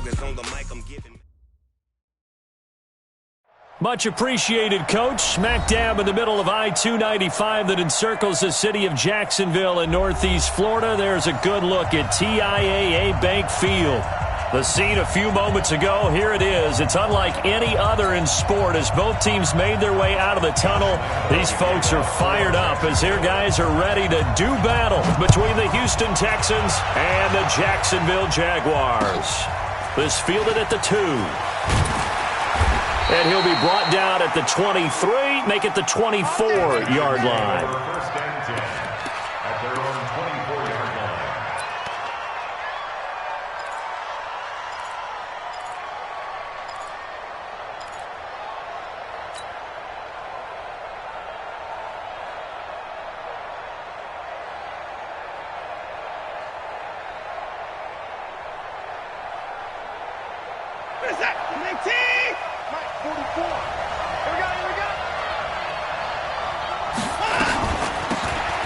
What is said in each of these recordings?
focus on the mic I'm giving. Much appreciated, Coach. Smack dab in the middle of I-295 that encircles the city of Jacksonville in Northeast Florida. There's a good look at TIAA Bank Field. The scene a few moments ago, here it is. It's unlike any other in sport as both teams made their way out of the tunnel. These folks are fired up as their guys are ready to do battle between the Houston Texans and the Jacksonville Jaguars. This fielded at the 2. And he'll be brought down at the 23, make it the 24-yard line. First and 10 at their own 24-yard line.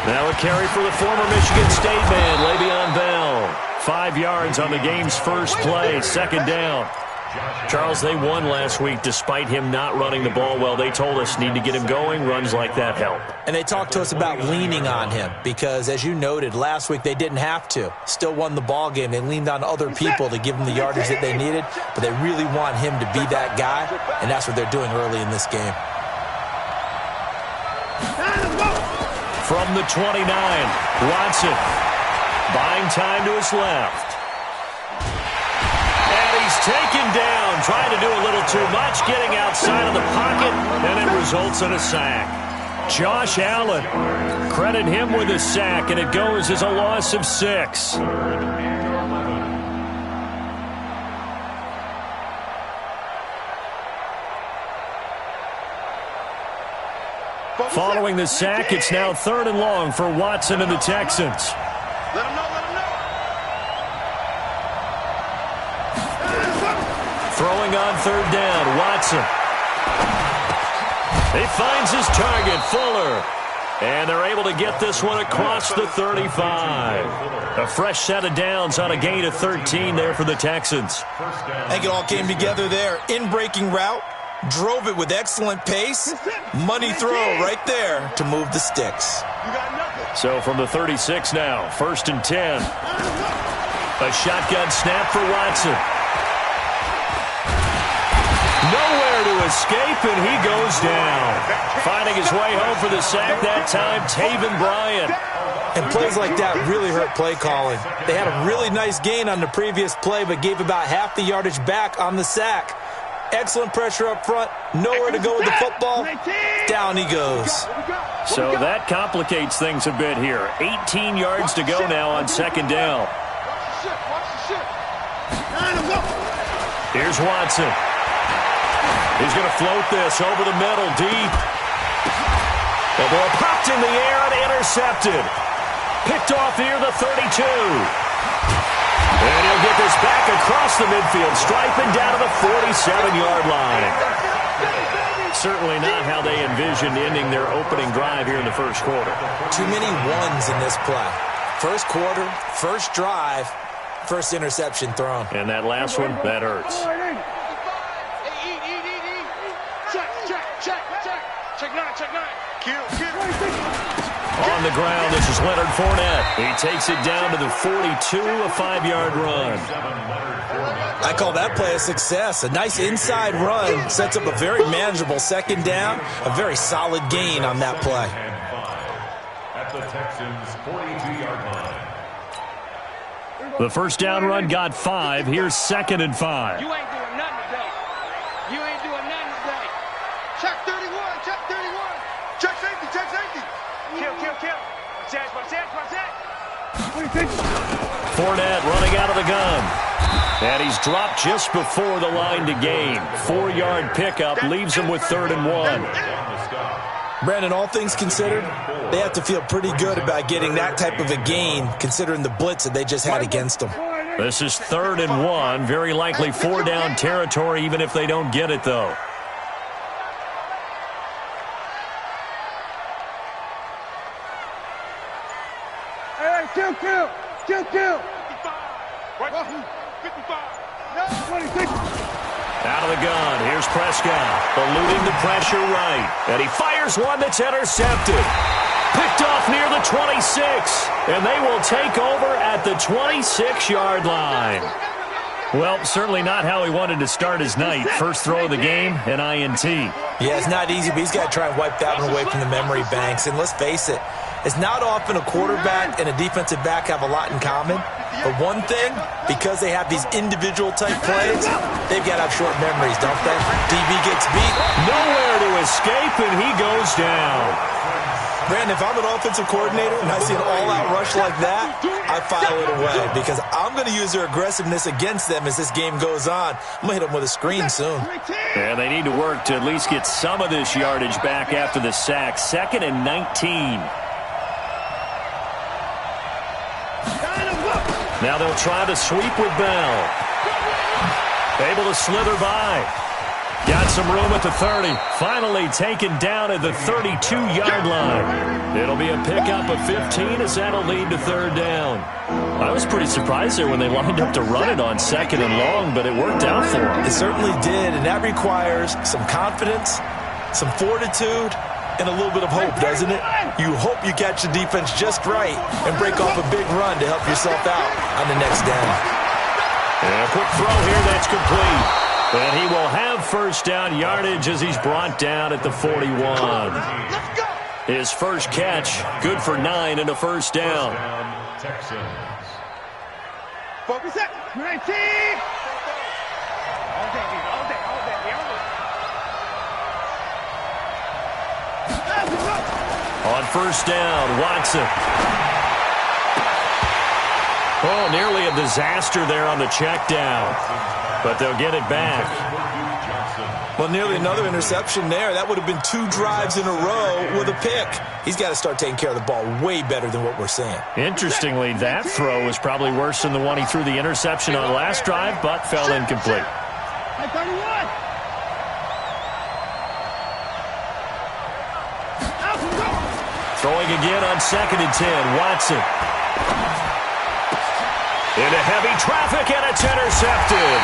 Now a carry for the former Michigan State man, Le'Veon Bell. 5 yards on the game's first play, second down. Charles, they won last week despite him not running the ball well. They told us need to get him going. Runs like that help. And they talked to us about leaning on him because, as you noted, last week they didn't have to. Still won the ball game. They leaned on other people to give them the yardage that they needed, but they really want him to be that guy, and that's what they're doing early in this game. From the 29, Watson buying time to his left. And he's taken down, trying to do a little too much, getting outside of the pocket, and it results in a sack. Josh Allen, credit him with a sack, and it goes as a loss of 6. Following the sack, it's now 3rd and long for Watson and the Texans. Throwing on 3rd down, Watson. He finds his target, Fuller. And they're able to get this one across the 35. A fresh set of downs on a gain of 13 there for the Texans. I think it all came together there. In-breaking route. Drove it with excellent pace. Money throw right there to move the sticks. So from the 36 now, 1st and 10. A shotgun snap for Watson. Nowhere to escape, and he goes down. Finding his way home for the sack that time, Taven Bryan. And plays like that really hurt play calling. They had a really nice gain on the previous play, but gave about half the yardage back on the sack. Excellent pressure up front. Nowhere to go with the football. Down he goes. So that complicates things a bit here. 18 yards to go now on 2nd down. Here's Watson. He's going to float this over the middle, deep. The ball popped in the air and intercepted. Picked off here, the 32. And he'll get this back across the midfield, striping down to the 47-yard line. Certainly not how they envisioned ending their opening drive here in the first quarter. Too many ones in this play. First quarter, first drive, first interception thrown. And that last one, that hurts. On the ground, this is Leonard Fournette. He takes it down to the 42, a 5-yard run. I call that play a success. A nice inside run sets up a very manageable 2nd down, a very solid gain on that play. At the Texans' 42-yard line. The first down run got 5. Here's 2nd and 5. You ain't doing nothing today. You ain't doing nothing today. Check 31, check 31. Check safety, check safety. Kill. Watch that. Fournette running out of the gun. And he's dropped just before the line to gain. 4-yard pickup leaves him with 3rd and 1. Brandon, all things considered, they have to feel pretty good about getting that type of a gain considering the blitz that they just had against them. This is 3rd and 1. Very likely 4-down territory even if they don't get it, though. Kill. 55. Out of the gun, here's Prescott, eluding the pressure right. And he fires one that's intercepted. Picked off near the 26, and they will take over at the 26-yard line. Well, certainly not how he wanted to start his night. First throw of the game, an INT. Yeah, it's not easy, but he's got to try and wipe that one away from the memory banks. And let's face it, it's not often a quarterback and a defensive back have a lot in common. But one thing, because they have these individual type plays, they've got to have short memories, don't they? DB gets beat. Nowhere to escape, and he goes down. Brandon, if I'm an offensive coordinator and I see an all-out rush like that, I file it away because I'm going to use their aggressiveness against them as this game goes on. I'm going to hit them with a screen soon. Yeah, they need to work to at least get some of this yardage back after the sack. 2nd and 19. Now they'll try to sweep with Bell. Able to slither by. Got some room at the 30. Finally taken down at the 32-yard line. It'll be a pickup of 15 as that'll lead to 3rd down. I was pretty surprised there when they lined up to run it on 2nd and long, but it worked out for them. It certainly did, and that requires some confidence, some fortitude, and a little bit of hope, doesn't it? You hope you catch the defense just right and break off a big run to help yourself out on the next down. And a quick throw here, that's complete. And he will have 1st down yardage as he's brought down at the 41. His first catch, good for 9 and a 1st down. Focus it. 19. On 1st down, Watson. Oh, nearly a disaster there on the check down. But they'll get it back. Well, nearly another interception there. That would have been 2 drives in a row with a pick. He's got to start taking care of the ball way better than what we're seeing. Interestingly, that throw was probably worse than the one he threw the interception on last drive, but fell incomplete. Throwing again on 2nd and 10, Watson. Into heavy traffic, and it's intercepted.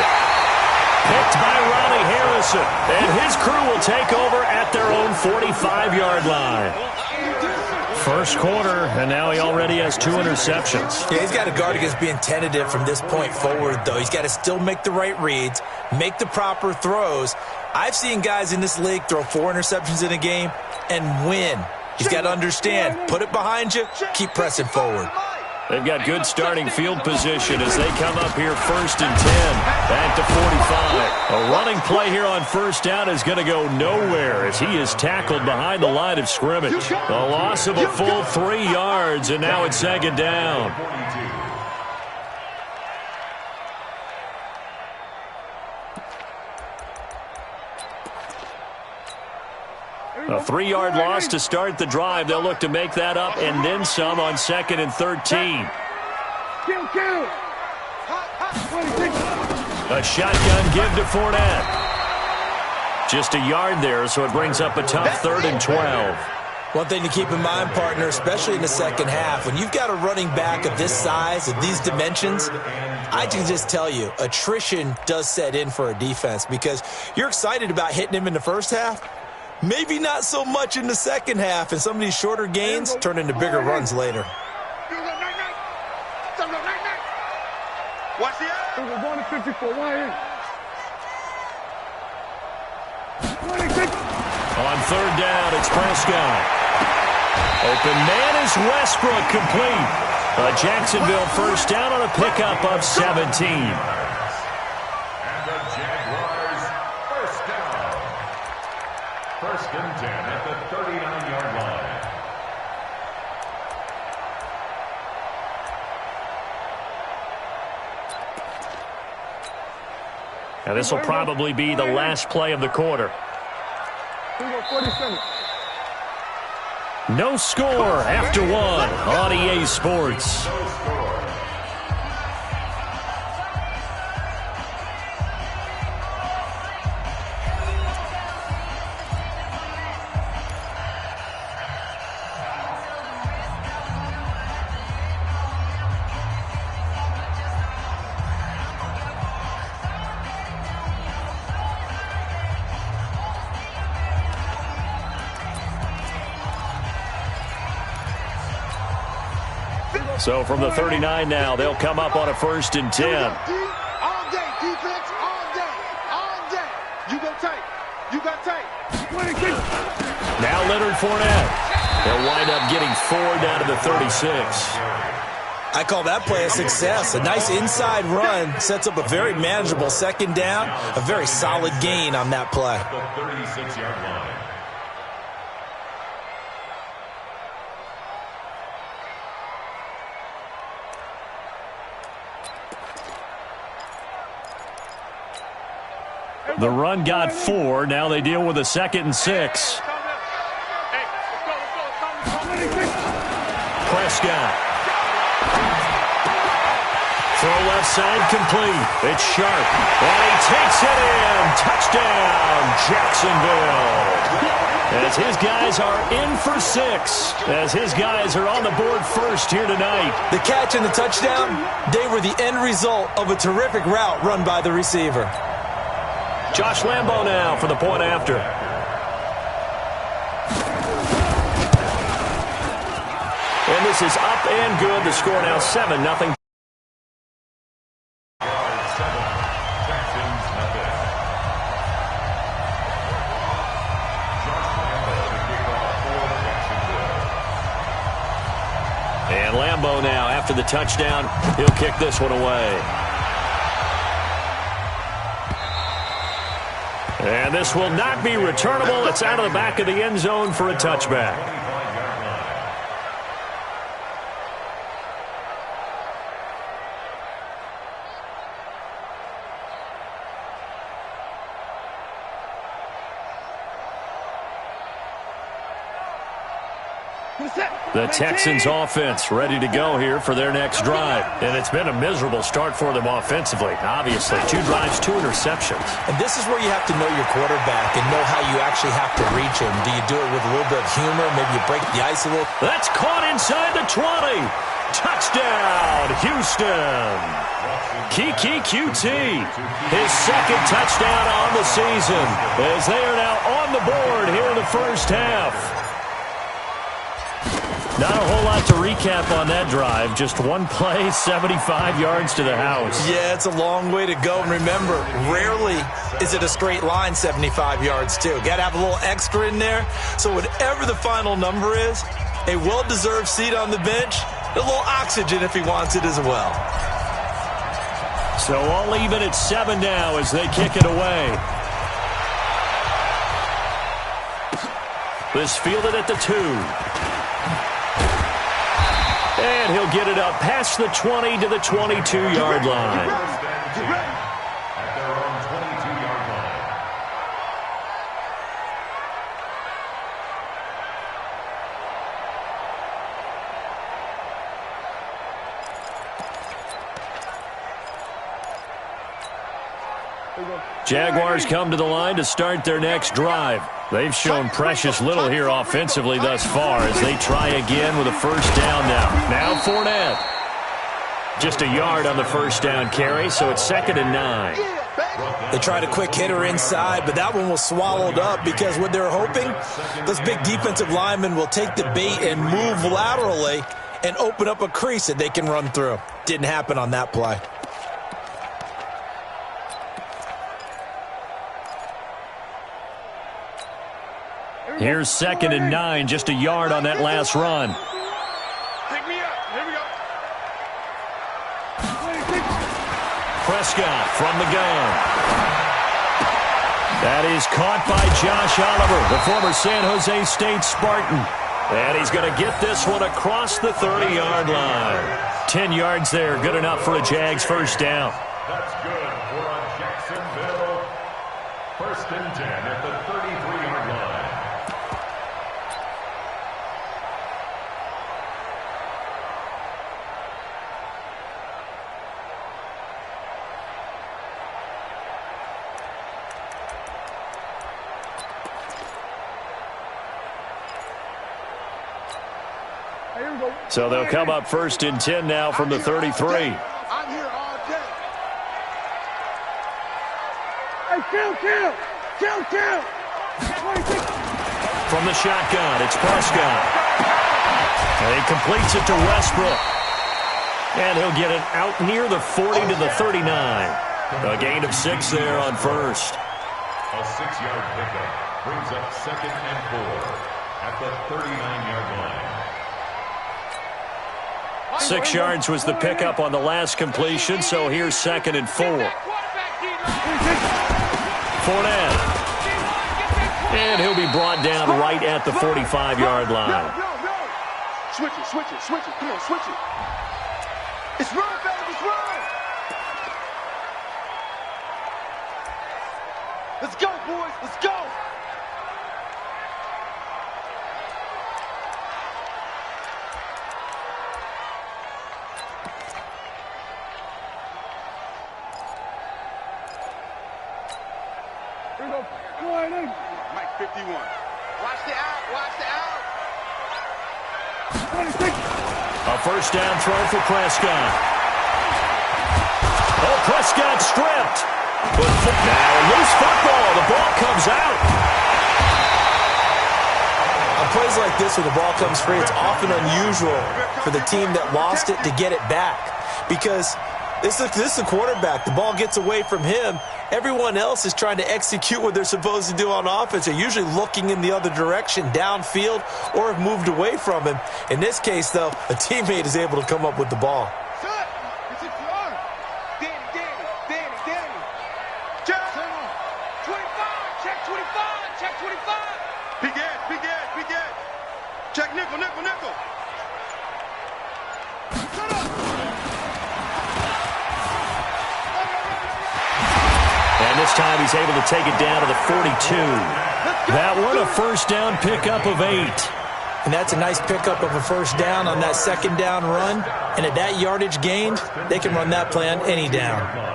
Picked by Ronnie Harrison, and his crew will take over at their own 45-yard line. First quarter, and now he already has 2 interceptions. Yeah, he's got to guard against being tentative from this point forward, though. He's got to still make the right reads, make the proper throws. I've seen guys in this league throw 4 interceptions in a game and win. He's got to understand, put it behind you, keep pressing forward. They've got good starting field position as they come up here 1st and 10. Back to 45. A running play here on 1st down is going to go nowhere as he is tackled behind the line of scrimmage. A loss of a full 3 yards, and now it's 2nd down. A 3-yard loss to start the drive. They'll look to make that up and then some on 2nd and 13. A shotgun give to Fournette. Just a yard there, so it brings up a tough 3rd and 12. One thing to keep in mind, partner, especially in the second half, when you've got a running back of this size, of these dimensions, I can just tell you, attrition does set in for a defense because you're excited about hitting him in the first half. Maybe not so much in the second half, and some of these shorter gains turn into bigger runs later. Watch the eye. We're going to 54. On 3rd down, it's Prescott. Open man is Westbrook, complete. A Jacksonville 1st down on a pickup of 17. First and 10 at the 39-yard line. Now this will probably be the last play of the quarter. No score after 1 on EA Sports. So from the 39 now, they'll come up on a 1st and 10. All day, defense, all day, all day. You go tight. You got tight. Now Leonard Fournette. They'll wind up getting 4 down to the 36. I call that play a success. A nice inside run sets up a very manageable 2nd down, a very solid gain on that play. The 36-yard line. The run got 4. Now they deal with a 2nd and 6. Prescott. Throw left side complete. It's Sharp. And he takes it in. Touchdown, Jacksonville. As his guys are in for 6. As his guys are on the board first here tonight. The catch and the touchdown, they were the end result of a terrific route run by the receiver. Josh Lambo now for the point after. And this is up and good. The score now 7-0. And Lambo now, after the touchdown, he'll kick this one away. And this will not be returnable. It's out of the back of the end zone for a touchback. The Texans offense ready to go here for their next drive. And it's been a miserable start for them offensively. Obviously, 2 drives, 2 interceptions. And this is where you have to know your quarterback and know how you actually have to reach him. Do you do it with a little bit of humor? Maybe you break the ice a little? That's caught inside the 20. Touchdown, Houston. Kiki QT, his 2nd touchdown on the season, as they are now on the board here in the first half. Not a whole lot to recap on that drive. Just one play, 75 yards to the house. Yeah, it's a long way to go. And remember, rarely is it a straight line 75 yards, too. Got to have a little extra in there. So whatever the final number is, a well-deserved seat on the bench, a little oxygen if he wants it as well. So all even at 7 now as they kick it away. This fielded at the 2. And he'll get it up past the 20 to the 22-yard line. At their own 22-yard line. Jaguars come to the line to start their next drive. They've shown precious little here offensively thus far as they try again with a 1st down now. Now Fournette. Just a yard on the 1st down carry, so it's 2nd and 9. They tried a quick hitter inside, but that one was swallowed up because what they're hoping, those big defensive linemen will take the bait and move laterally and open up a crease that they can run through. Didn't happen on that play. Here's 2nd and 9, just a yard on that last run. Pick me up. Here we go. Prescott from the gun. That is caught by Josh Oliver, the former San Jose State Spartan. And he's going to get this one across the 30-yard line. 10 yards there, good enough for a Jags 1st down. That's good for a Jacksonville 1st and 10 at the 33-yard line. So they'll come up 1st and 10 now from the 33. I'm here all day. Hey, kill. From the shotgun, it's Prescott. And he completes it to Westbrook. And he'll get it out near the 40 to the 39. A gain of 6 there on first. A 6-yard pickup brings up 2nd and 4 at the 39-yard line. 6 yards was the pickup on the last completion, so here's 2nd and 4. Fournette. And he'll be brought down right at the 45-yard line. Switch it, switch it, switch it. Come on, switch it. It's run, fellas, it's run. Let's go, boys, let's go. Here we go. Go ahead in. Mike 51. Watch the out, watch the out. 26. A first down throw for Prescott. Oh, Prescott stripped. But now a loose football. The ball comes out. On plays like this where the ball comes free, it's often unusual for the team that lost it to get it back. Because this is the quarterback. The ball gets away from him. Everyone else is trying to execute what they're supposed to do on offense. They're usually looking in the other direction, downfield, or have moved away from him. In this case, though, a teammate is able to come up with the ball. Check nickel, nickel, nickel. And this time he's able to take it down to the 42. That one a first down pickup of 8. And that's a nice pickup of a first down on that second down run. And at that yardage gained, they can run that play on any down.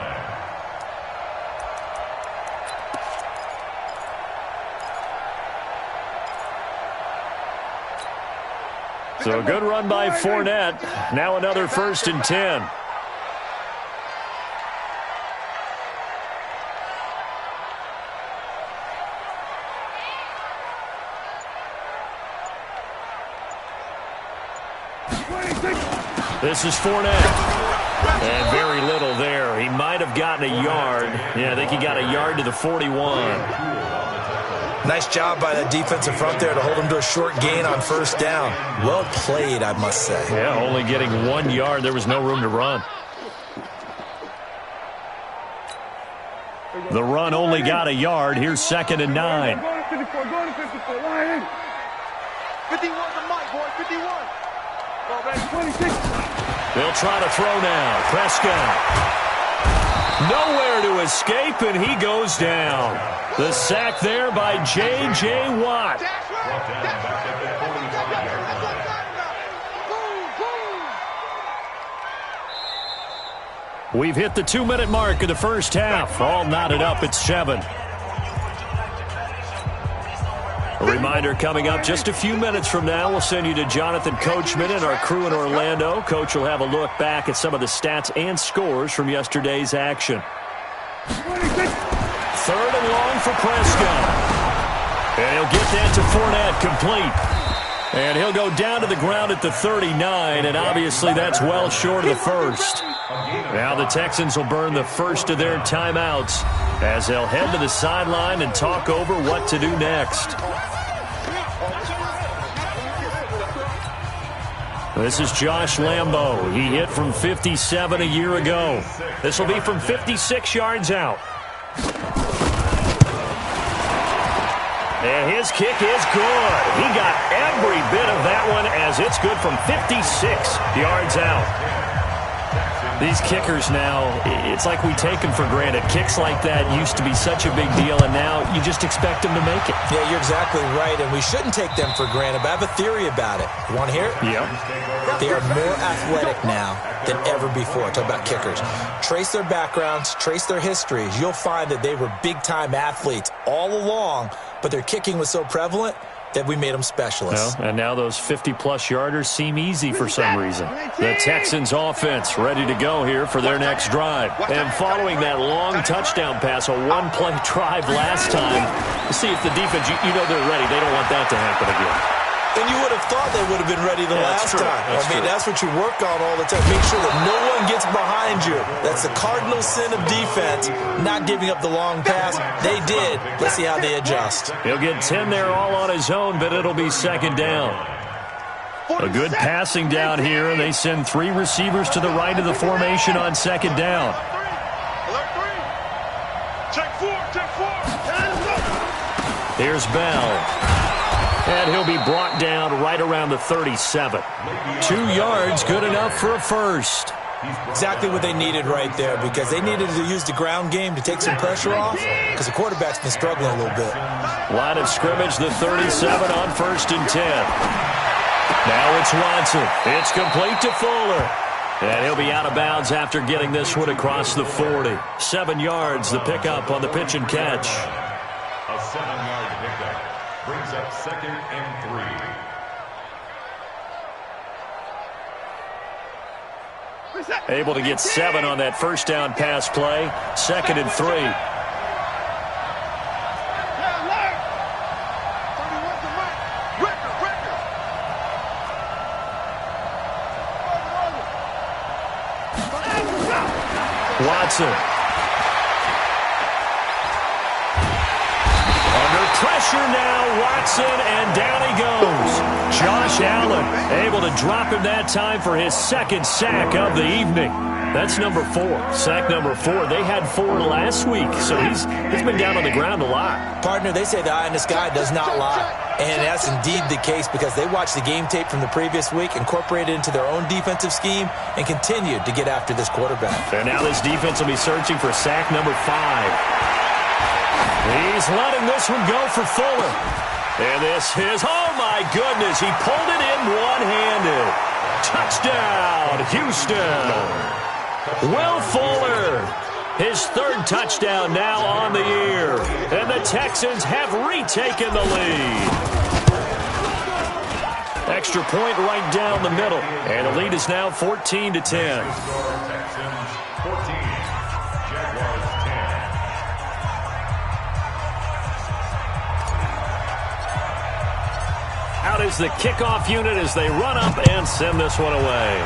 So a good run by Fournette. Now another 1st and 10. This is Fournette. And very little there. He might have gotten a yard. Yeah, I think he got a yard to the 41. Nice job by that defensive front there to hold him to a short gain on first down. Well played, I must say. Yeah, only getting 1 yard. There was no room to run. The run only got a yard. Here's 2nd and 9. 51 to Mike, boy, 51. Well, that's 26. They'll try to throw now. Prescott. Nowhere to escape, and he goes down. The sack there by J.J. Watt. We've hit the 2-minute mark of the first half. All knotted up at 7. A reminder coming up just a few minutes from now. We'll send you to Jonathan Coachman and our crew in Orlando. Coach will have a look back at some of the stats and scores from yesterday's action. 3rd and long for Prescott. And he'll get that to Fournette, complete. And he'll go down to the ground at the 39, and obviously that's well short of the first. Now the Texans will burn the first of their timeouts as they'll head to the sideline and talk over what to do next. This is Josh Lambo. He hit from 57 a year ago. This will be from 56 yards out. And his kick is good. He got every bit of that one as it's good from 56 yards out. These kickers now, it's like we take them for granted. Kicks like that used to be such a big deal, and now you just expect them to make it. Yeah, you're exactly right, and we shouldn't take them for granted, but I have a theory about it. You want to hear it? Yep. They are more athletic now than ever before. Talk about kickers. Trace their backgrounds, trace their histories. You'll find that they were big-time athletes all along, but their kicking was so prevalent that we made them specialists. Well, and now those 50-plus yarders seem easy for some reason. The Texans offense ready to go here for their next drive. And following that long touchdown pass, a one-play drive last time, see if the defense, you know they're ready. They don't want that to happen again. And you would have thought they would have been ready the last time. That's what you work on all the time. Make sure that no one gets behind you. That's the cardinal sin of defense, not giving up the long pass. They did. Let's see how they adjust. He'll get 10 there all on his own, but it'll be second down. A good passing down here. They send 3 receivers to the right of the formation on second down. Here's Bell. And he'll be brought down right around the 37. 2 yards, good enough for a first. Exactly what they needed right there, because they needed to use the ground game to take some pressure off, because the quarterback's been struggling a little bit. Line of scrimmage, the 37 on 1st and 10. Now it's Watson. It's complete to Fuller. And he'll be out of bounds after getting this one across the 40. 7 yards, the pickup on the pitch and catch. A 7-yard pickup brings up 2nd and 3. Able to get 7 on that first down pass play. 2nd and 3. Watson. Under pressure now, Watson, and down he goes. Josh Allen able to drop him that time for his 2nd sack of the evening. That's number 4. Sack number 4. They had 4 last week, so he's been down on the ground a lot. Partner, they say the eye in the sky does not lie. And that's indeed the case, because they watched the game tape from the previous week, incorporated it into their own defensive scheme, and continued to get after this quarterback. And now this defense will be searching for sack number 5. He's letting this one go for Fuller. And this is, oh my goodness, he pulled it in one-handed. Touchdown, Houston. Will Fuller, his 3rd touchdown now on the year. And the Texans have retaken the lead. Extra point right down the middle. And the lead is now 14-10. Texans 14, Jaguars 10. Out is the kickoff unit as they run up and send this one away.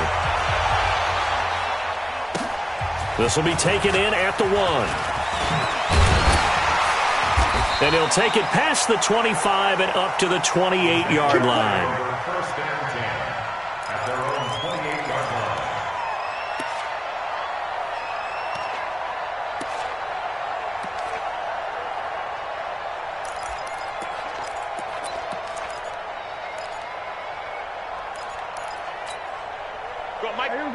This will be taken in at the 1. And he'll take it past the 25 and up to the 28-yard line. 1st and 10 at their own 28-yard line.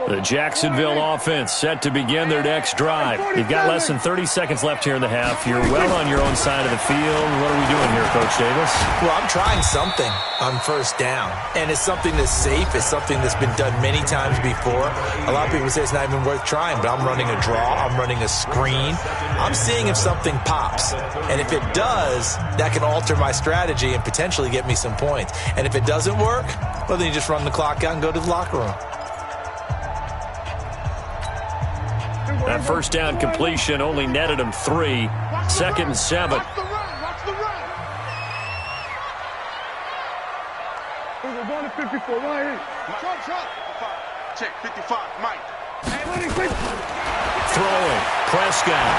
The Jacksonville offense set to begin their next drive. You've got less than 30 seconds left here in the half. You're well on your own side of the field. What are we doing here, Coach Davis? Well, I'm trying something on 1st down, and it's something that's safe. It's something that's been done many times before. A lot of people say it's not even worth trying, but I'm running a draw. I'm running a screen. I'm seeing if something pops, and if it does, that can alter my strategy and potentially get me some points. And if it doesn't work, well, then you just run the clock out and go to the locker room. That first down completion only netted him 3. 2nd and 7. Watch the run. We're going to 54. Right here. Trump. Check 55. Mike. Throwing. Prescott.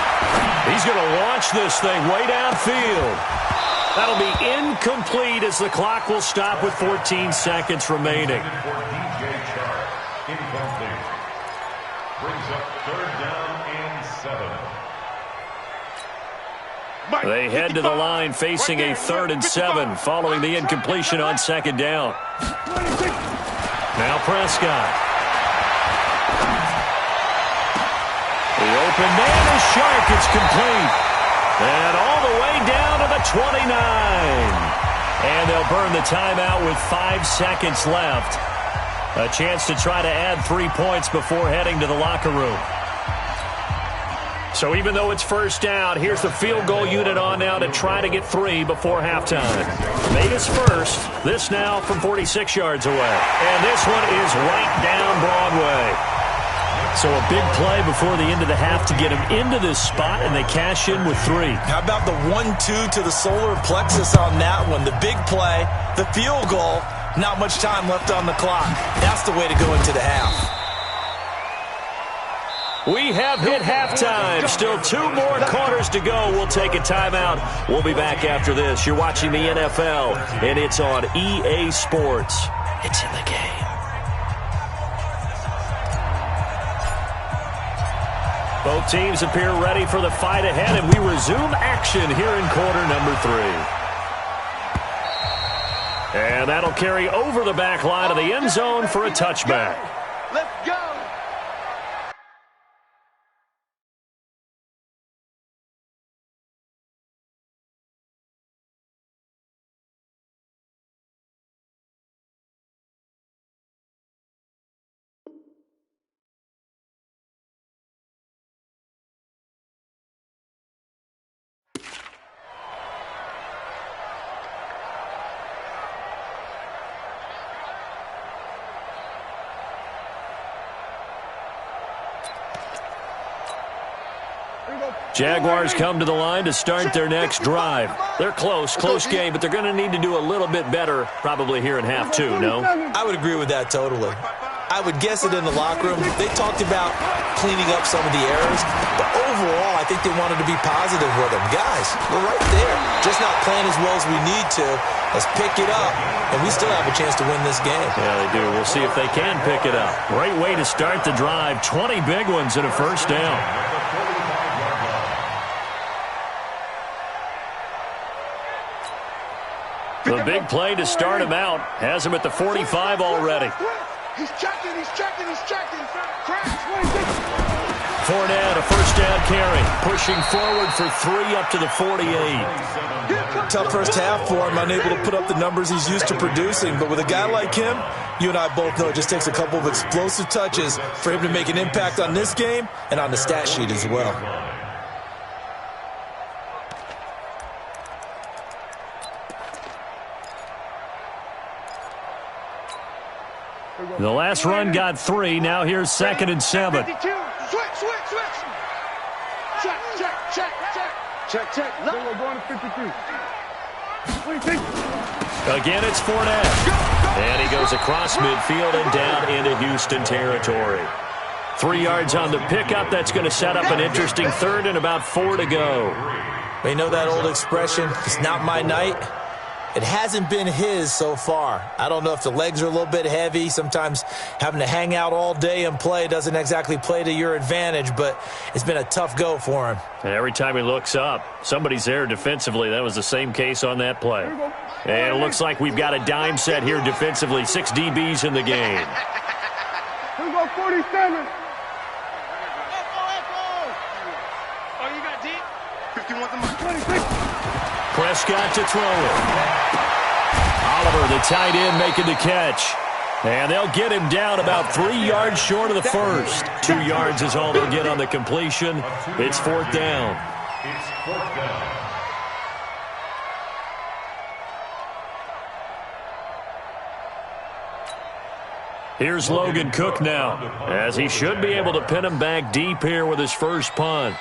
He's going to launch this thing way downfield. That'll be incomplete as the clock will stop with 14 seconds remaining. For DJ Chark, incomplete. Brings up 3rd down and 7. They head to the line facing a 3rd and 7 following the incompletion on 2nd down. Now Prescott. The open man is Chark. It's complete. And all the way down to the 29. And they'll burn the timeout with 5 seconds left. A chance to try to add 3 points before heading to the locker room. So even though it's 1st down, here's the field goal unit on now to try to get 3 before halftime. Made his first. This now from 46 yards away. And this one is right down Broadway. So a big play before the end of the half to get him into this spot, and they cash in with 3. How about the 1-2 to the solar plexus on that one? The big play, the field goal, Not much time left on the clock. That's the way to go into the half. We have hit halftime. Still 2 more quarters to go. We'll take a timeout. We'll be back after this. You're watching the NFL, and it's on EA Sports. It's in the game. Both teams appear ready for the fight ahead, and we resume action here in quarter number 3. And that'll carry over the back line of the end zone for a touchback. Let's go. Jaguars come to the line to start their next drive. They're close game, but they're going to need to do a little bit better probably here in half 2, no? I would agree with that totally. I would guess it in the locker room. They talked about cleaning up some of the errors, but overall, I think they wanted to be positive with them. Guys, we're right there. Just not playing as well as we need to. Let's pick it up, and we still have a chance to win this game. Yeah, they do. We'll see if they can pick it up. Great way to start the drive. 20 big ones and a first down. The big play to start him out has him at the 45 already. He's checking. Crash. Fournette, a first down carry. Pushing forward for 3 up to the 48. Tough first half for him, unable to put up the numbers he's used to producing. But with a guy like him, you and I both know it just takes a couple of explosive touches for him to make an impact on this game and on the stat sheet as well. The last run got 3. Now here's 2nd and 7. 52. Switch. Check. Look. We're going to 53. Again, it's Fournette. And he goes across midfield and down into Houston territory. 3 yards on the pickup. That's going to set up an interesting 3rd and about 4 to go. You know that old expression, it's not my night? It hasn't been his so far. I don't know if the legs are a little bit heavy. Sometimes having to hang out all day and play doesn't exactly play to your advantage, but it's been a tough go for him. And every time he looks up, somebody's there defensively. That was the same case on that play. And it looks like we've got a dime set here defensively. 6 DBs in the game. Here we go, 47. Oh, you got deep? 51's in my 26. Prescott to throw it. Oliver, the tight end, making the catch. And they'll get him down about 3 yards short of the first. 2 yards is all they'll get on the completion. It's 4th down. It's 4th down. Here's Logan Cook now, as he should be able to pin him back deep here with his first punt.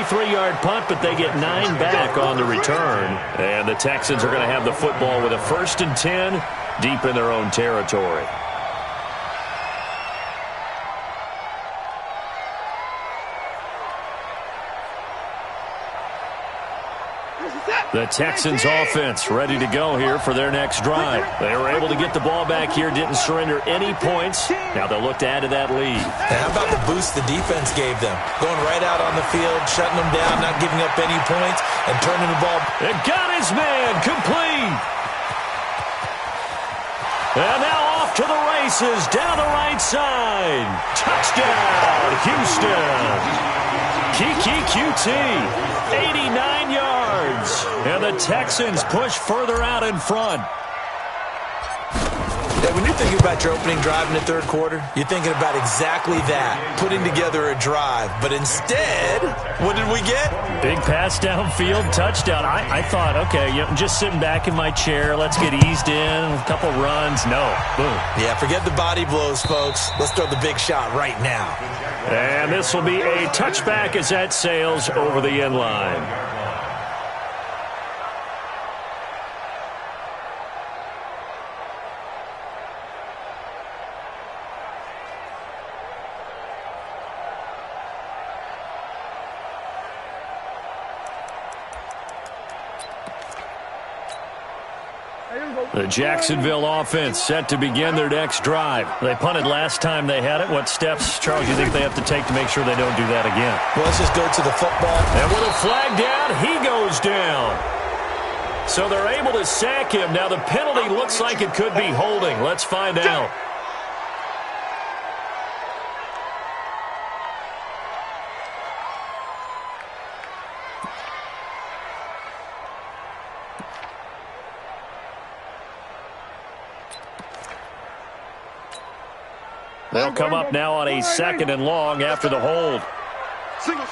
Three-yard punt, but they get 9 back on the return. And the Texans are going to have the football with a 1st and 10 deep in their own territory. The Texans offense ready to go here for their next drive. They were able to get the ball back here, didn't surrender any points. Now they'll look to add to that lead. And how about the boost the defense gave them? Going right out on the field, shutting them down, not giving up any points, and turning the ball. It got his man, complete. And now off to the races, down the right side. Touchdown, Houston. Kiki QT, 89 yards. And the Texans push further out in front. So when you're thinking about your opening drive in the third quarter, you're thinking about exactly that, putting together a drive. But instead, what did we get? Big pass downfield, touchdown. I thought, okay, just sitting back in my chair, let's get eased in, a couple runs. No, boom. Yeah, forget the body blows, folks. Let's throw the big shot right now. And this will be a touchback as that sails over the end line. The Jacksonville offense set to begin their next drive. They punted last time they had it. What steps, Charles, do you think they have to take to make sure they don't do that again? Well, let's just go to the football. And with a flag down, he goes down. So they're able to sack him. Now the penalty looks like it could be holding. Let's find out. They'll come up now on a 2nd and long after the hold. Single. To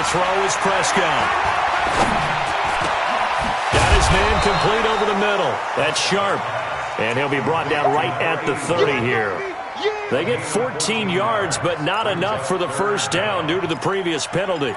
throw is Prescott. Got his man complete over the middle. That's sharp. And he'll be brought down right at the 30 here. They get 14 yards, but not enough for the first down due to the previous penalty.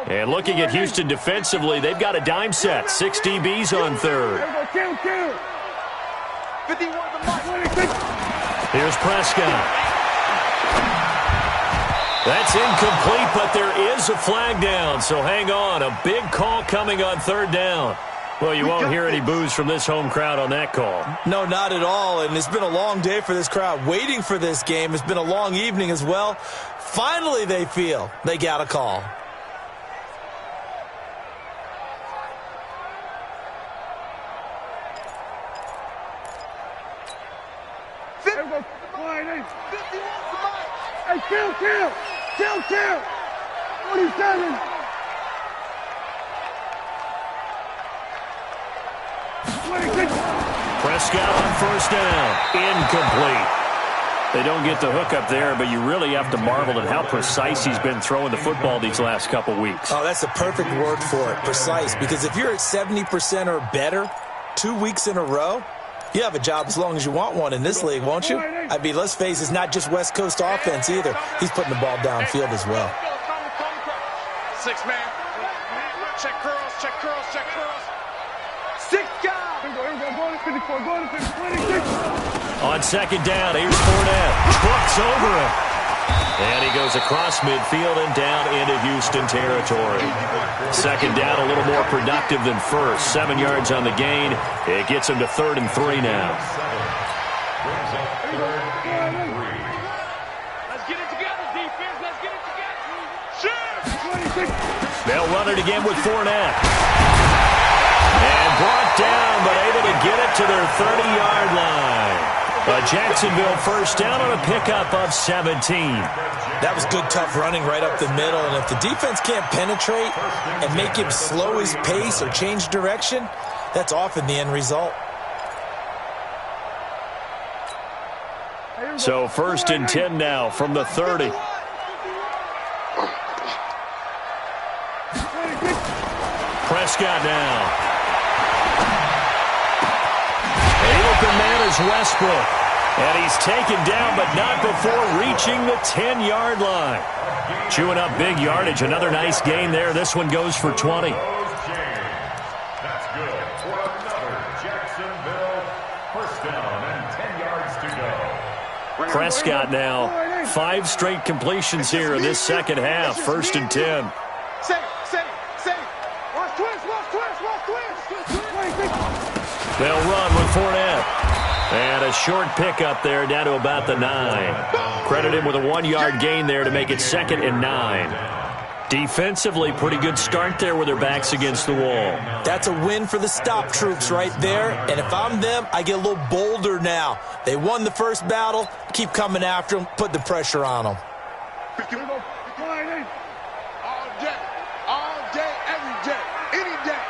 And looking at Houston defensively, they've got a dime set. 6 DBs on third. Here's Prescott. That's incomplete, but there is a flag down, so hang on. A big call coming on third down. Well, you won't hear any boos from this home crowd on that call. No, not at all, and it's been a long day for this crowd. Waiting for this game. It's been a long evening as well. Finally, they feel they got a call. Hey, kill! 47! Prescott on first down. Incomplete. They don't get the hook up there, but you really have to marvel at how precise he's been throwing the football these last couple weeks. Oh, that's the perfect word for it, precise. Because if you're at 70% or better 2 weeks in a row, you have a job as long as you want one in this league, won't you? I mean, let's face it, it's not just West Coast offense either. He's putting the ball downfield as well. 6 man. Check curls. 6 guys. On second down, here's Fournette. Books over him. And he goes across midfield and down into Houston territory. Second down, a little more productive than first. 7 yards on the gain. It gets him to 3rd and 3 now. Let's get it together, defense. Let's get it together. They'll run it again with Fournette. And brought down, but able to get it to their 30-yard line. A Jacksonville first down on a pickup of 17. That was good, tough running right up the middle. And if the defense can't penetrate and make him slow his pace or change direction, that's often the end result. So 1st and 10 now from the 30. Prescott now. The open man is Westbrook. And he's taken down, but not before reaching the 10-yard line. Chewing up big yardage. Another nice gain there. This one goes for 20. That's good for another Jacksonville first down and 10 yards to go. Prescott now. 5 straight completions here in this second half. 1st and 10. They'll run with Fournette. And a short pickup there down to about the 9. Credit him with a 1-yard gain there to make it 2nd and 9. Defensively, pretty good start there with their backs against the wall. That's a win for the stop troops right there. And if I'm them, I get a little bolder now. They won the first battle. Keep coming after them. Put the pressure on them. All day, every day, any day.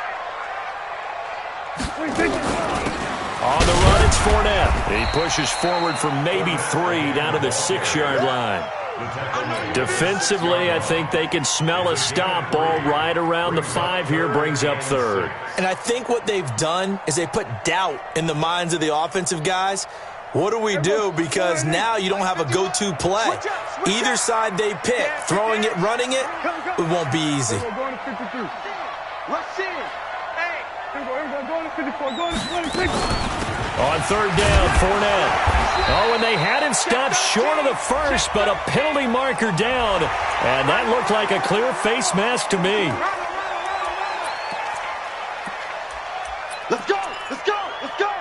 On the run, it's Fournette. He pushes forward for maybe 3 down to the 6-yard line. Defensively, I think they can smell a stop ball right around the 5 here, brings up 3rd. And I think what they've done is they put doubt in the minds of the offensive guys. What do we do? Because now you don't have a go-to play. Either side they pick, throwing it, running it, it won't be easy. On 3rd down, Fournette. Oh, and they had him stopped short of the first, but a penalty marker down. And that looked like a clear face mask to me. Let's go! Let's go! Let's go!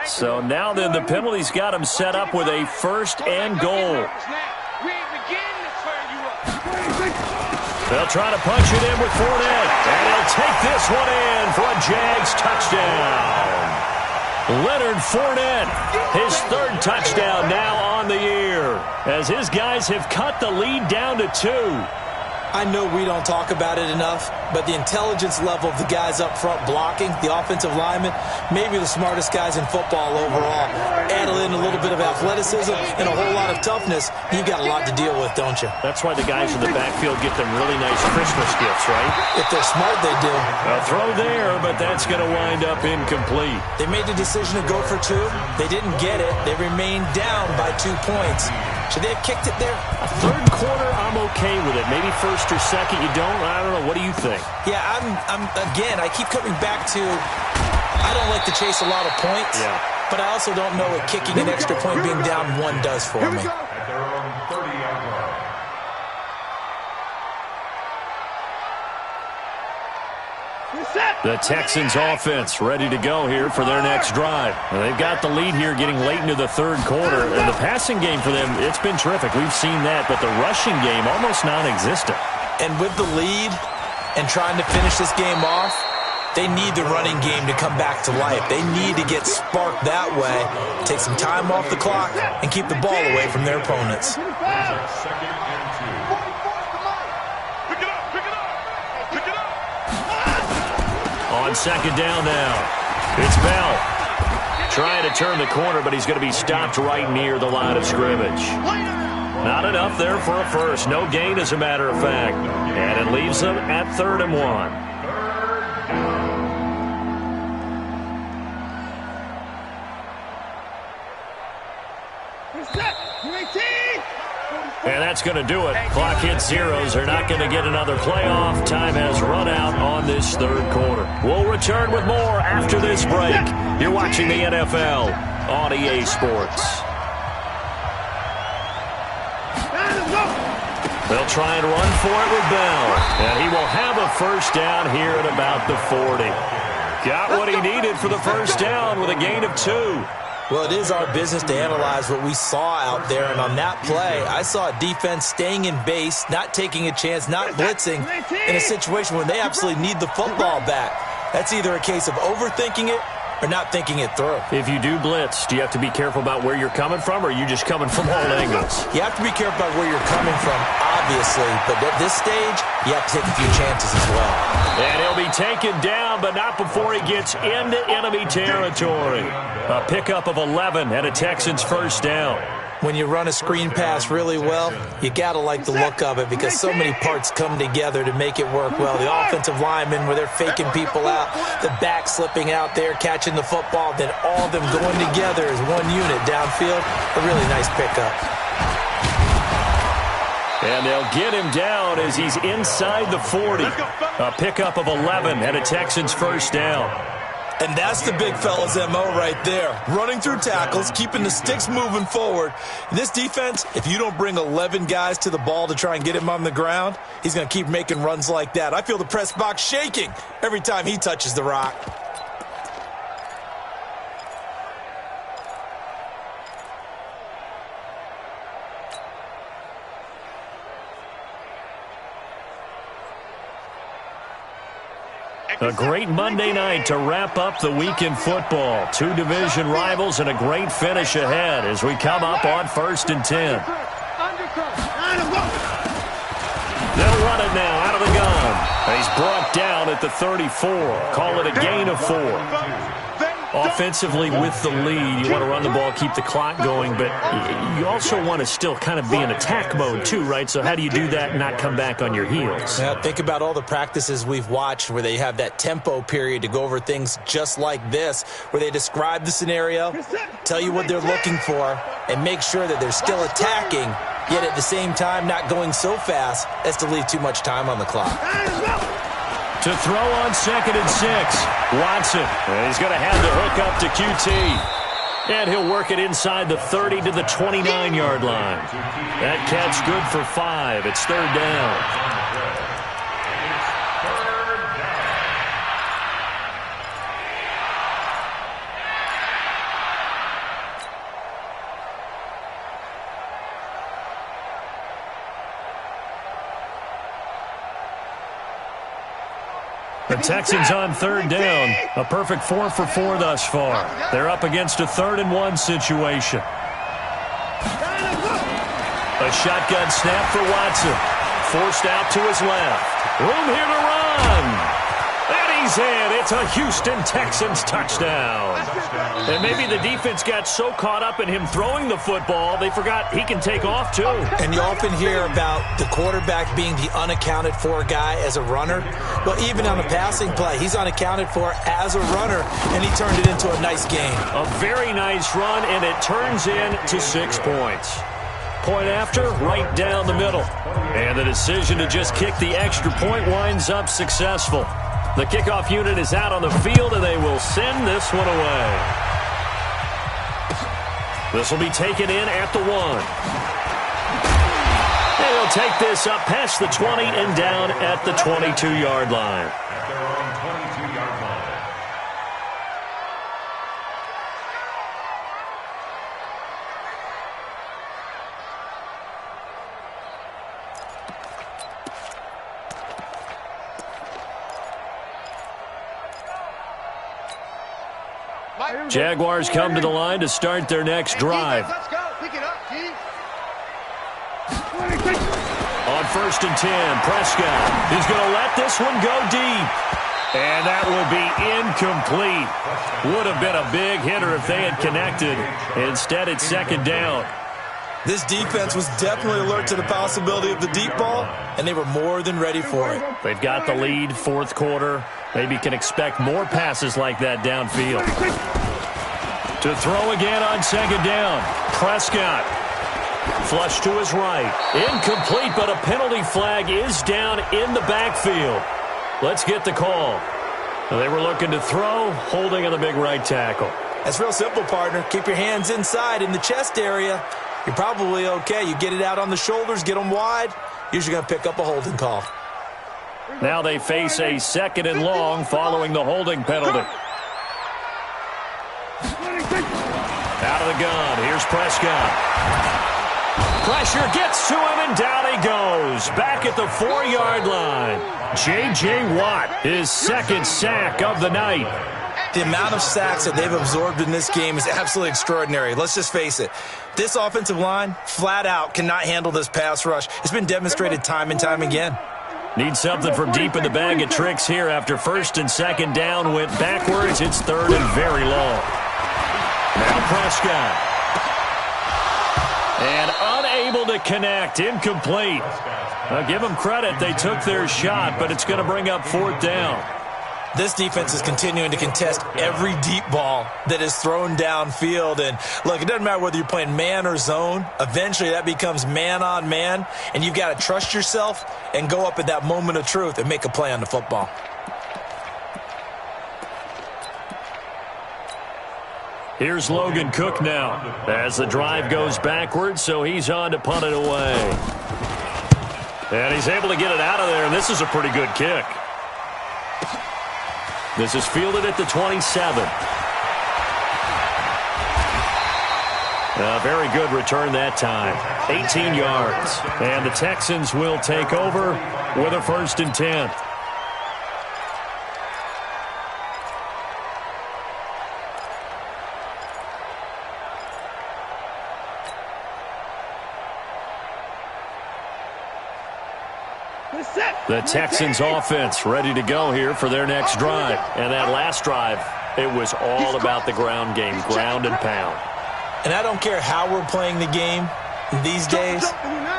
So now then the penalty's got him set up with a 1st and goal. They'll try to punch it in with Fournette, and he'll take this one in for a Jags touchdown. Leonard Fournette, his 3rd touchdown now on the year, as his guys have cut the lead down to 2. I know we don't talk about it enough, but the intelligence level of the guys up front blocking, the offensive linemen, maybe the smartest guys in football overall. Add in a little bit of athleticism and a whole lot of toughness, you've got a lot to deal with, don't you? That's why the guys in the backfield get them really nice Christmas gifts, right? If they're smart, they do. A throw there, but that's going to wind up incomplete. They made the decision to go for 2. They didn't get it. They remained down by 2 points. Should they have kicked it there? A 3rd quarter, I'm okay with it. Maybe 1st or 2nd, you don't. I don't know. What do you think? Yeah, again, I keep coming back to I don't like to chase a lot of points, but I also don't know what kicking an extra point being down 1 does for me. At their own 30-yard line. The Texans offense ready to go here for their next drive. And they've got the lead here getting late into the 3rd quarter. And the passing game for them, it's been terrific. We've seen that. But the rushing game, almost non-existent. And with the lead and trying to finish this game off, they need the running game to come back to life. They need to get sparked that way, take some time off the clock, and keep the ball away from their opponents. 2nd and 2. On 2nd down now, it's Bell. Trying to turn the corner, but he's going to be stopped right near the line of scrimmage. Not enough there for a first. No gain, as a matter of fact. And it leaves them at 3rd and 1. And that's going to do it. Clock hits zeros. They're not going to get another playoff. Time has run out on this 3rd quarter. We'll return with more after this break. You're watching the NFL on EA Sports. They'll try and run for it with Bell. And he will have a 1st down here at about the 40. Got what he needed for the 1st down with a gain of 2. Well, it is our business to analyze what we saw out there, and on that play, I saw a defense staying in base, not taking a chance, not blitzing in a situation where they absolutely need the football back. That's either a case of overthinking it or not thinking it through. If you do blitz, do you have to be careful about where you're coming from, or are you just coming from all angles? You have to be careful about where you're coming from, obviously, but at this stage, you have to take a few chances as well. And he'll be taken down, but not before he gets into enemy territory. A pickup of 11 and a Texans 1st down. When you run a screen pass really well, you got to like the look of it because so many parts come together to make it work well. The offensive linemen, where they're faking people out, the back slipping out there, catching the football, then all of them going together as one unit downfield. A really nice pickup. And they'll get him down as he's inside the 40. A pickup of 11 and a Texans 1st down. And that's the big fella's MO right there. Running through tackles, keeping the sticks moving forward. In this defense, if you don't bring 11 guys to the ball to try and get him on the ground, he's going to keep making runs like that. I feel the press box shaking every time he touches the rock. A great Monday night to wrap up the week in football. Two division rivals and a great finish ahead as we come up on 1st and 10. They'll run it now out of the gun. He's brought down at the 34. Call it a gain of 4. Offensively with the lead, you want to run the ball, keep the clock going, but you also want to still kind of be in attack mode too, right? So how do you do that and not come back on your heels? Now, think about all the practices we've watched where they have that tempo period to go over things just like this, where they describe the scenario, tell you what they're looking for, and make sure that they're still attacking, yet at the same time not going so fast as to leave too much time on the clock. To throw on 2nd and 6. Watson. And he's going to have the hook up to QT. And he'll work it inside the 30 to the 29-yard line. That catch good for 5. It's 3rd down. The Texans on 3rd down. A perfect 4 for 4 thus far. They're up against a 3rd and 1 situation. A shotgun snap for Watson. Forced out to his left. Room here to run. And he's in. It's a Houston Texans touchdown. And maybe the defense got so caught up in him throwing the football, they forgot he can take off too. And you often hear about the quarterback being the unaccounted for guy as a runner. Well, even on a passing play, he's unaccounted for as a runner, and he turned it into a nice game. A very nice run, and it turns into 6 points. Point after, right down the middle. And the decision to just kick the extra point winds up successful. The kickoff unit is out on the field, and they will send this one away. This will be taken in at the 1. They'll take this up past the 20 and down at the 22-yard line. At their own 22-yard line. Jaguars come to the line to start their next drive. Let's go. Pick it up, G. On 1st and 10, Prescott. He's going to let this one go deep. And that will be incomplete. Would have been a big hitter if they had connected. Instead, it's 2nd down. This defense was definitely alert to the possibility of the deep ball, and they were more than ready for it. They've got the lead, 4th quarter. Maybe can expect more passes like that downfield. To throw again on 2nd down. Prescott. Flush to his right. Incomplete, but a penalty flag is down in the backfield. Let's get the call. They were looking to throw, holding on the big right tackle. That's real simple, partner. Keep your hands inside in the chest area. You're probably okay. You get it out on the shoulders, get them wide. Usually going to pick up a holding call. Now they face a 2nd and long following the holding penalty. Out of the gun. Here's Prescott. Pressure gets to him, and down he goes. Back at the 4-yard line. J.J. Watt, his 2nd sack of the night. The amount of sacks that they've absorbed in this game is absolutely extraordinary. Let's just face it. This offensive line, flat out, cannot handle this pass rush. It's been demonstrated time and time again. Need something from deep in the bag of tricks here after 1st and 2nd down went backwards. It's 3rd and very long. Now Prescott. And unable to connect. Incomplete. I'll give them credit. They took their shot, but it's going to bring up 4th down. This defense is continuing to contest every deep ball that is thrown downfield. And, look, it doesn't matter whether you're playing man or zone. Eventually that becomes man on man, and you've got to trust yourself and go up at that moment of truth and make a play on the football. Here's Logan Cook now as the drive goes backwards, so he's on to punt it away. And he's able to get it out of there, and this is a pretty good kick. This is fielded at the 27. A very good return that time. 18 yards. And the Texans will take over with a 1st and 10. The Texans offense ready to go here for their next drive. And that last drive, it was all about the ground game, ground and pound. And I don't care how we're playing the game these days,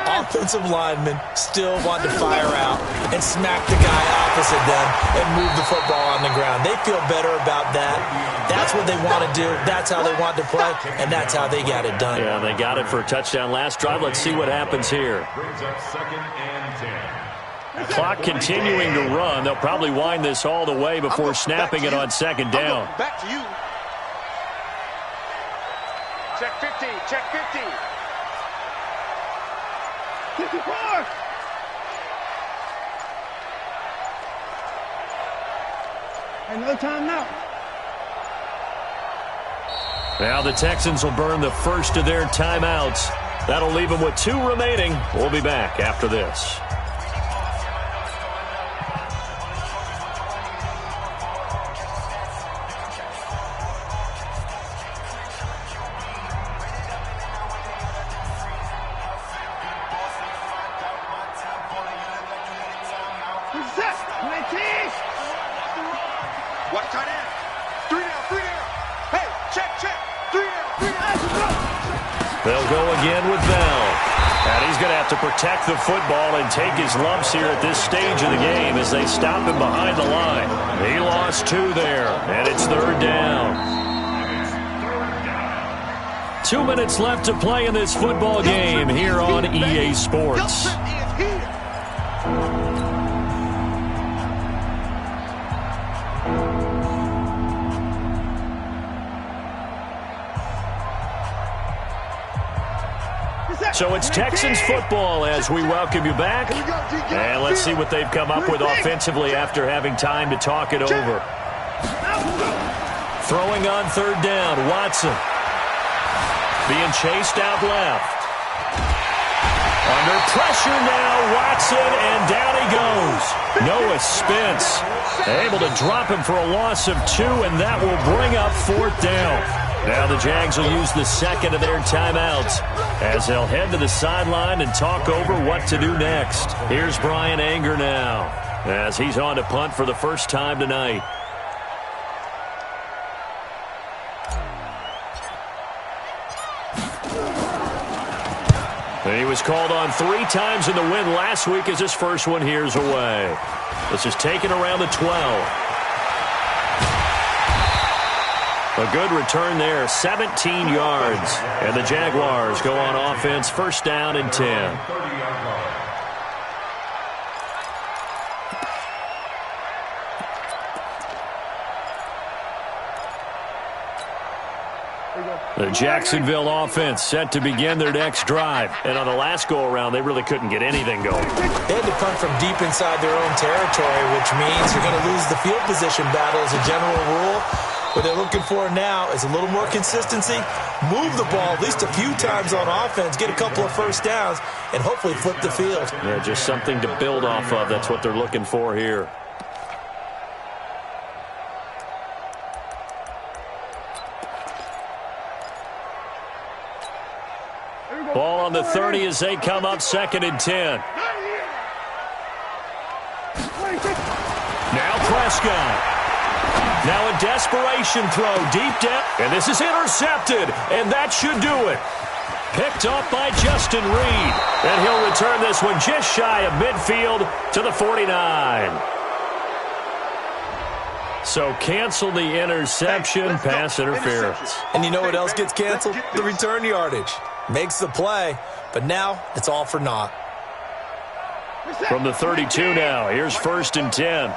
offensive linemen still want to fire out and smack the guy opposite them and move the football on the ground. They feel better about that. That's what they want to do. That's how they want to play, and that's how they got it done. Yeah, they got it for a touchdown last drive. Let's see what happens here. Brings up 2nd and 10. Clock continuing to run. They'll probably wind this all the way before snapping it on 2nd down. Back to you. Check 50. Check 50. 54. And no timeout. Now the Texans will burn the first of their timeouts. That'll leave them with 2 remaining. We'll be back after this. What tight end? 3 down, 3 down. Hey, check, check. 3 down, 3 down. They'll go again with Bell. And he's going to have to protect the football and take his lumps here at this stage of the game as they stop him behind the line. He lost 2 there, and it's 3rd down. 2 minutes left to play in this football game here on EA Sports. So it's Texans football as we welcome you back. And let's see what they've come up with offensively after having time to talk it over. Throwing on 3rd down, Watson. Being chased out left. Under pressure now, Watson, and down he goes. Noah Spence able to drop him for a loss of 2, and that will bring up 4th down. Now the Jags will use the second of their timeouts as they'll head to the sideline and talk over what to do next. Here's Brian Anger now as he's on to punt for the first time tonight. He was called on 3 times in the win last week as his first one here's away. This is taken around the 12. A good return there, 17 yards. And the Jaguars go on offense, 1st down and 10. The Jacksonville offense set to begin their next drive. And on the last go-around, they really couldn't get anything going. They had to punt from deep inside their own territory, which means you're going to lose the field position battle as a general rule. What they're looking for now is a little more consistency, move the ball at least a few times on offense, get a couple of first downs, and hopefully flip the field. Yeah, just something to build off of. That's what they're looking for here. Ball on the 30 as they come up 2nd and 10. Now Prescott. Now a desperation throw deep down. And this is intercepted. And that should do it. Picked up by Justin Reed. And he'll return this one just shy of midfield to the 49. So cancel the interception, pass interference. And you know what else gets canceled? The return yardage. Makes the play, but now it's all for naught. From the 32 now, here's 1st and 10.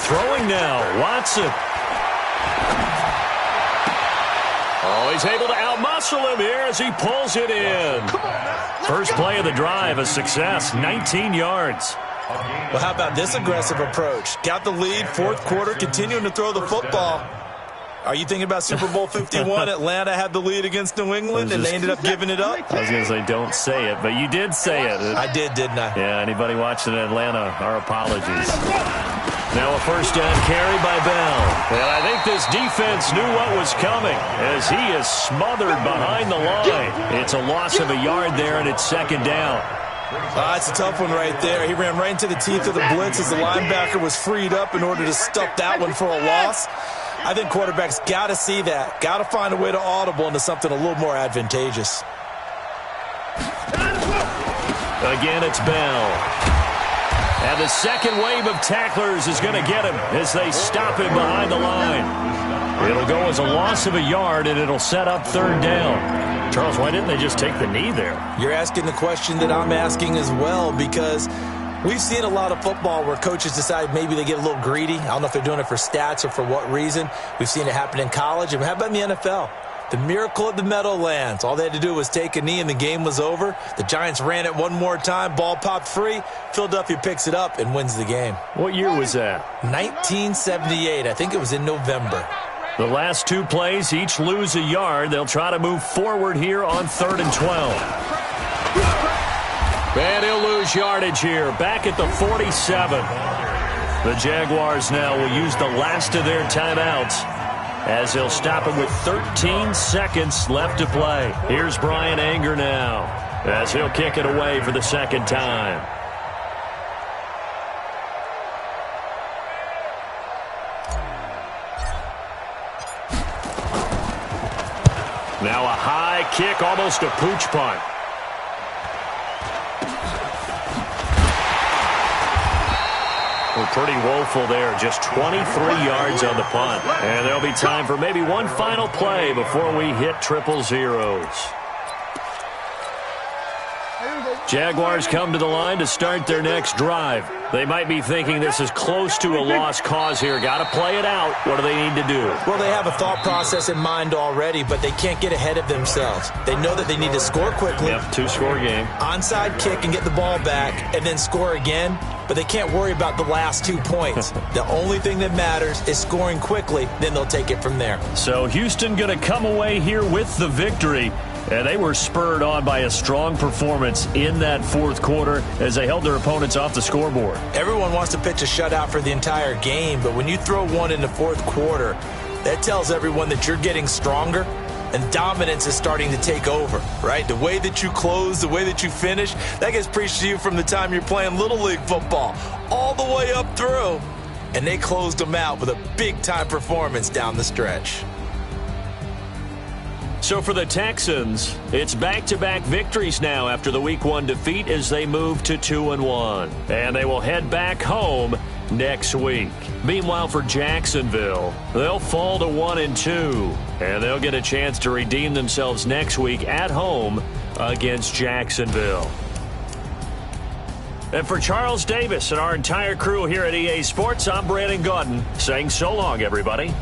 Throwing now, Watson. Oh, he's able to outmuscle him here as he pulls it in. First play of the drive, a success, 19 yards. Well, how about this aggressive approach? Got the lead, 4th quarter, continuing to throw the football. Are you thinking about Super Bowl 51? Atlanta had the lead against New England, and they ended up giving it up? I was going to say don't say it, but you did say it. I did, didn't I? Yeah, anybody watching Atlanta, our apologies. Now a first down carry by Bell. And I think this defense knew what was coming as he is smothered behind the line. It's a loss of a yard there, and it's second down. It's a tough one right there. He ran right into the teeth of the blitz as the linebacker was freed up in order to stuff that one for a loss. I think quarterbacks got to see that. Got to find a way to audible into something a little more advantageous. Again, it's Bell. And the second wave of tacklers is going to get him as they stop him behind the line. It'll go as a loss of a yard, and it'll set up third down. Charles, why didn't they just take the knee there? You're asking the question that I'm asking as well, because we've seen a lot of football where coaches decide maybe they get a little greedy. I don't know if they're doing it for stats or for what reason. We've seen it happen in college, and how about in the NFL? The miracle of the Meadowlands. All they had to do was take a knee and the game was over. The Giants ran it one more time. Ball popped free. Philadelphia picks it up and wins the game. What year was that? 1978. I think it was in November. The last two plays each lose a yard. They'll try to move forward here on 3rd and 12. And he'll lose yardage here. Back at the 47. The Jaguars now will use the last of their timeouts, as they'll stop him with 13 seconds left to play. Here's Brian Anger now, as he'll kick it away for the second time. Now a high kick, almost a pooch punt. Pretty woeful there, just 23 yards on the punt. And there'll be time for maybe one final play before we hit 000. Jaguars come to the line to start their next drive. They might be thinking this is close to a lost cause here. Got to play it out. What do they need to do? Well, they have a thought process in mind already, but they can't get ahead of themselves. They know that they need to score quickly. Yep, two-score game. Onside kick and get the ball back and then score again, but they can't worry about the last 2 points. The only thing that matters is scoring quickly, then they'll take it from there. So Houston going to come away here with the victory. And they were spurred on by a strong performance in that fourth quarter as they held their opponents off the scoreboard. Everyone wants to pitch a shutout for the entire game, but when you throw one in the fourth quarter, that tells everyone that you're getting stronger and dominance is starting to take over, right? The way that you close, the way that you finish, that gets preached to you from the time you're playing Little League football all the way up through. And they closed them out with a big-time performance down the stretch. So for the Texans, it's back-to-back victories now after the Week 1 defeat as they move to 2-1. And they will head back home next week. Meanwhile, for Jacksonville, they'll fall to 1-2. And they'll get a chance to redeem themselves next week at home against Jacksonville. And for Charles Davis and our entire crew here at EA Sports, I'm Brandon Gaudin saying so long, everybody.